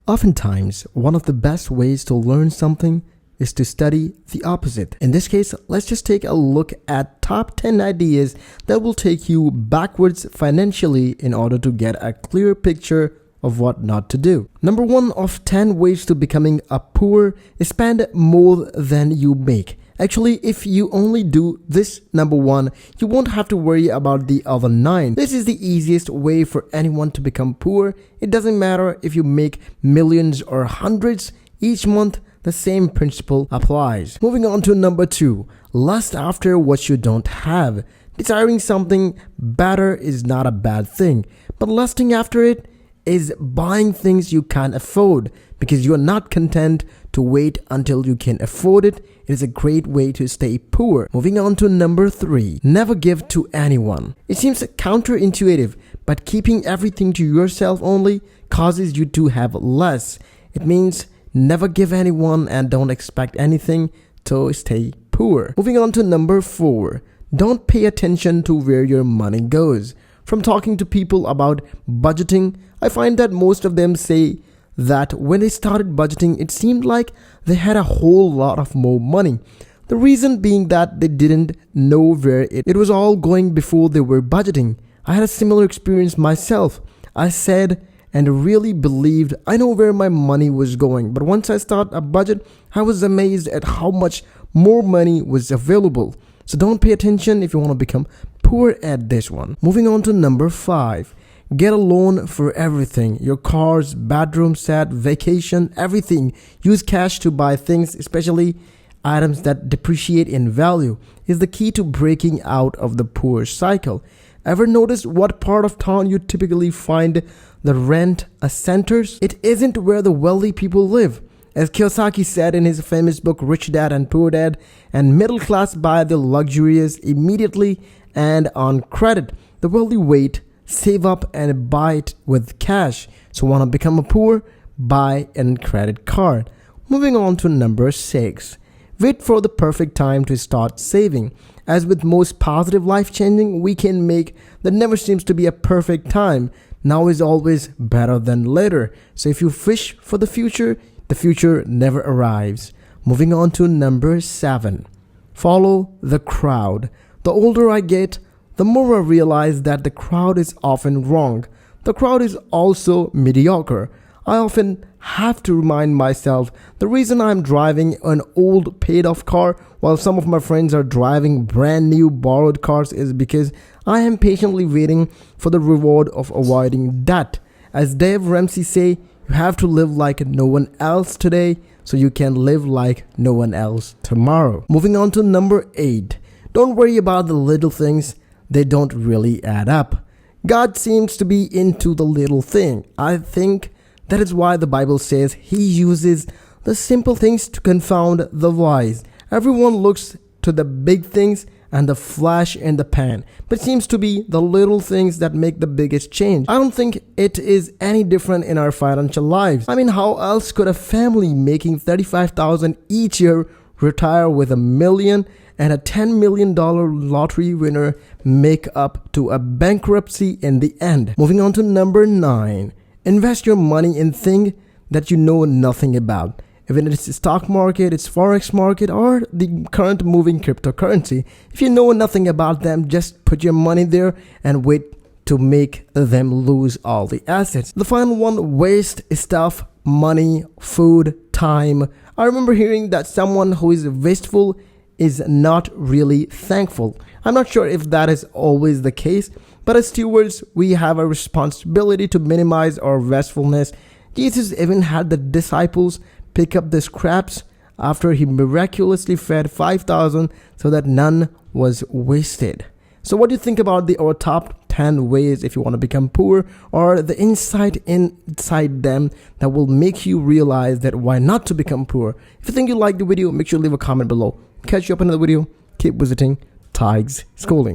Oftentimes, one of the best ways to learn something is to study the opposite. In this case, let's just take a look at top 10 ideas that will take you backwards financially in order to get a clear picture of what not to do. Number 1 of 10 ways to becoming a poor is spend more than you make. Actually, if you only do this number 1, you won't have to worry about the other 9. This is the easiest way for anyone to become poor. It doesn't matter if you make millions or hundreds each month, the same principle applies. Moving on to number 2, lust after what you don't have. Desiring something better is not a bad thing, but lusting after it is buying things you can't afford because you are not content to wait until you can afford it. It is a great way to stay poor. Moving on to number 3, never give to anyone. It seems counterintuitive, but keeping everything to yourself only causes you to have less. It means never give anyone and don't expect anything to stay poor. Moving on to number 4, don't pay attention to where your money goes. From talking to people about budgeting, I find that most of them say that when they started budgeting, it seemed like they had a whole lot of more money. The reason being that they didn't know where it was all going before they were budgeting. I had a similar experience myself. I said and really believed I know where my money was going, but once I started a budget, I was amazed at how much more money was available. So don't pay attention if you want to become poor at this one. Moving on to number 5. Get a loan for everything. Your cars, bedroom set, vacation, everything. Use cash to buy things, especially items that depreciate in value, is the key to breaking out of the poor cycle. Ever notice what part of town you typically find the rent centers? It isn't where the wealthy people live. As Kiyosaki said in his famous book Rich Dad and Poor Dad, and middle class buy the luxurious immediately and on credit. The wealthy wait, save up and buy it with cash. So want to become a poor? Buy a credit card. Moving on to number 6. Wait for the perfect time to start saving. As with most positive life changing we can make, there never seems to be a perfect time. Now is always better than later. So if you wish for the future never arrives. Moving on to number 7. Follow the crowd. The older I get, the more I realize that the crowd is often wrong. The crowd is also mediocre. I often have to remind myself the reason I'm driving an old paid-off car while some of my friends are driving brand new borrowed cars is because I am patiently waiting for the reward of avoiding debt. As Dave Ramsey say, you have to live like no one else today so you can live like no one else tomorrow. Moving on to number 8. Don't worry about the little things. They don't really add up. God seems to be into the little thing. I think that is why the Bible says he uses the simple things to confound the wise. Everyone looks to the big things and the flash in the pan, but it seems to be the little things that make the biggest change. I don't think it is any different in our financial lives. I mean, how else could a family making $35,000 each year retire with $1 million and a $10 million lottery winner make up to a bankruptcy in the end? Moving on to number 9. Invest your money in things that you know nothing about. Even if it's the stock market, it's forex market, or the current moving cryptocurrency. If you know nothing about them, just put your money there and wait to make them lose all the assets. The final one, waste stuff, money, food, time. I remember hearing that someone who is wasteful is not really thankful. I'm not sure if that is always the case, but as stewards, we have a responsibility to minimize our wastefulness. Jesus even had the disciples pick up the scraps after he miraculously fed 5,000 so that none was wasted. So what do you think about our top 10 ways if you want to become poor, or the insight inside them that will make you realize that why not to become poor? If you think you like the video, make sure to leave a comment below. Catch you up in another video. Keep visiting Tigers Schooling.